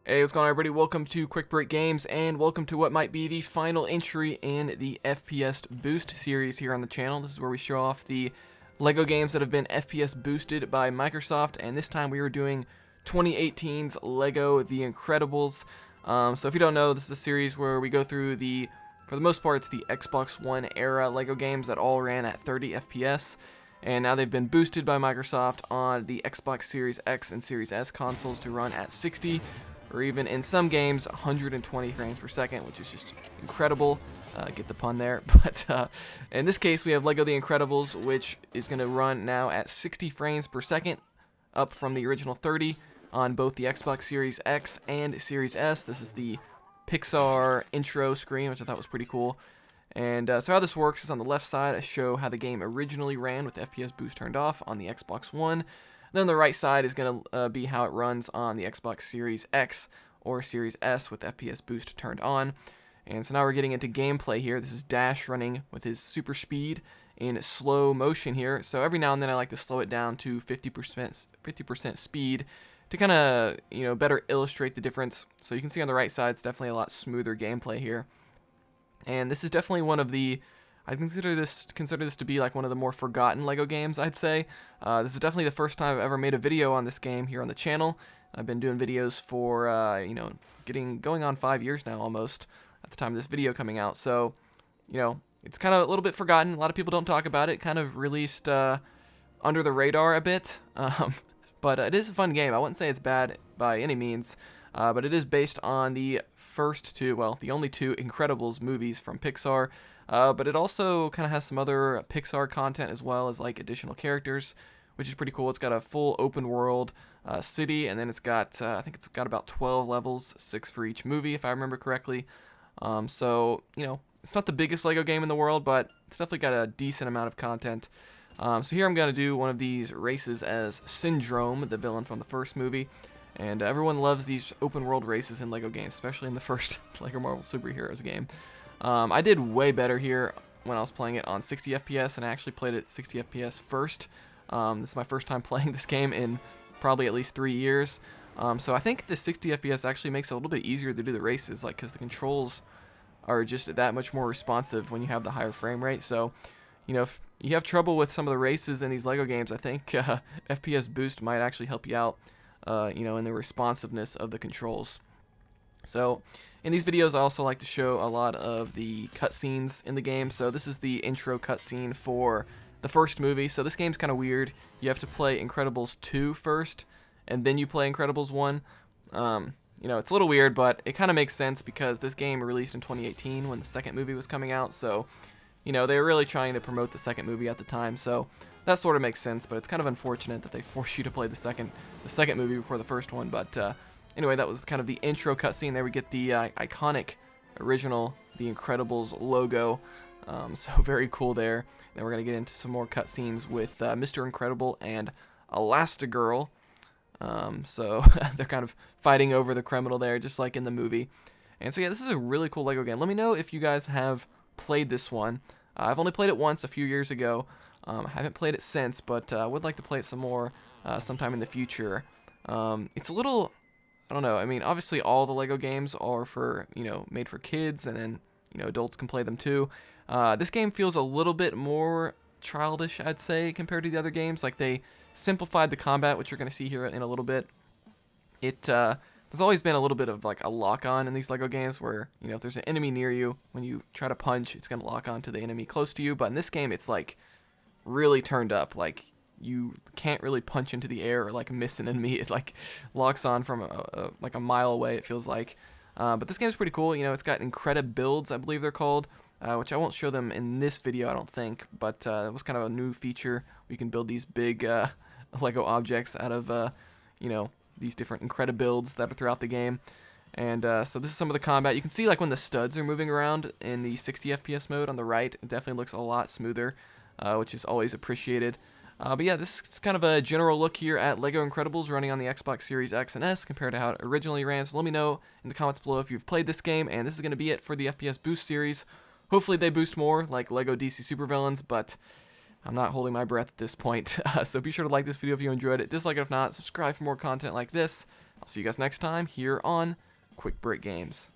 Hey, what's going on, everybody? Welcome to Quick Break Games, and welcome to what might be the final entry in the FPS Boost series here on the channel. This is where we show off the LEGO games that have been FPS boosted by Microsoft, and this time we are doing 2018's LEGO The Incredibles. So if you don't know, this is a series where we go through for the most part, it's the Xbox One era LEGO games that all ran at 30 FPS. And now they've been boosted by Microsoft on the Xbox Series X and Series S consoles to run at 60, or even in some games 120 frames per second, which is just incredible. Get the pun there. But in this case, we have LEGO The Incredibles, which is going to run now at 60 frames per second, up from the original 30 on both the Xbox Series X and Series S. This is the Pixar intro screen, which I thought was pretty cool. And so how this works is on the left side, I show how the game originally ran with FPS Boost turned off on the Xbox One. Then the right side is going to be how it runs on the Xbox Series X or Series S with FPS Boost turned on. And so now we're getting into gameplay here. This is Dash running with his super speed in slow motion here. So every now and then I like to slow it down to 50% speed to kind of, better illustrate the difference. So you can see on the right side, it's definitely a lot smoother gameplay here. And this is definitely one of the, I consider this to be like one of the more forgotten LEGO games, I'd say. This is definitely the first time I've ever made a video on this game here on the channel. I've been doing videos for, going on 5 years now almost at the time of this video coming out. So, it's kind of a little bit forgotten. A lot of people don't talk about it. Kind of released under the radar a bit. But it is a fun game. I wouldn't say it's bad by any means. But it is based on the the only two Incredibles movies from Pixar. But it also kind of has some other Pixar content as well as like additional characters, which is pretty cool. It's got a full open world city, and then it's got, I think it's got about 12 levels, 6 for each movie, if I remember correctly. So, it's not the biggest LEGO game in the world, but it's definitely got a decent amount of content. So here I'm going to do one of these races as Syndrome, the villain from the first movie. And everyone loves these open world races in LEGO games, especially in the first LEGO Marvel Superheroes game. I did way better here when I was playing it on 60 FPS, and I actually played it at 60 FPS first. This is my first time playing this game in probably at least 3 years. So I think the 60 FPS actually makes it a little bit easier to do the races, like because the controls are just that much more responsive when you have the higher frame rate. So, if you have trouble with some of the races in these LEGO games, I think FPS Boost might actually help you out. In the responsiveness of the controls. So in these videos, I also like to show a lot of the cutscenes in the game. So this is the intro cutscene for the first movie. So this game's kind of weird. You have to play Incredibles 2 first, and then you play Incredibles 1. It's a little weird, but it kind of makes sense because this game released in 2018 when the second movie was coming out. So, they were really trying to promote the second movie at the time. So that sort of makes sense, but it's kind of unfortunate that they force you to play the second movie before the first one. But anyway, that was kind of the intro cutscene. There we get the iconic original The Incredibles logo. So very cool there. Then we're going to get into some more cutscenes with Mr. Incredible and Elastigirl. So they're kind of fighting over the criminal there, just like in the movie. And so yeah, this is a really cool LEGO game. Let me know if you guys have played this one. I've only played it once a few years ago. I haven't played it since, but I would like to play it some more sometime in the future. It's a little, I don't know, I mean, obviously all the LEGO games are for, made for kids, and then, adults can play them too. This game feels a little bit more childish, I'd say, compared to the other games. Like, they simplified the combat, which you're going to see here in a little bit. There's always been a little bit of like a lock-on in these LEGO games where, if there's an enemy near you, when you try to punch, it's going to lock on to the enemy close to you. But in this game, it's like really turned up. Like, you can't really punch into the air or like miss an enemy. It like locks on from like a mile away, it feels like. But this game's pretty cool. It's got Incredibuilds, I believe they're called, which I won't show them in this video, I don't think. But it was kind of a new feature. You can build these big LEGO objects out of, these different Incredibuilds that are throughout the game. And so this is some of the combat. You can see like when the studs are moving around in the 60 FPS mode on the right, it definitely looks a lot smoother, which is always appreciated. But yeah, this is kind of a general look here at LEGO Incredibles running on the Xbox Series X and S compared to how it originally ran. So let me know in the comments below if you've played this game, and this is going to be it for the FPS Boost series. Hopefully they boost more like LEGO DC Supervillains, but I'm not holding my breath at this point. So be sure to like this video if you enjoyed it, dislike it if not, subscribe for more content like this, I'll see you guys next time here on Quick Break Games.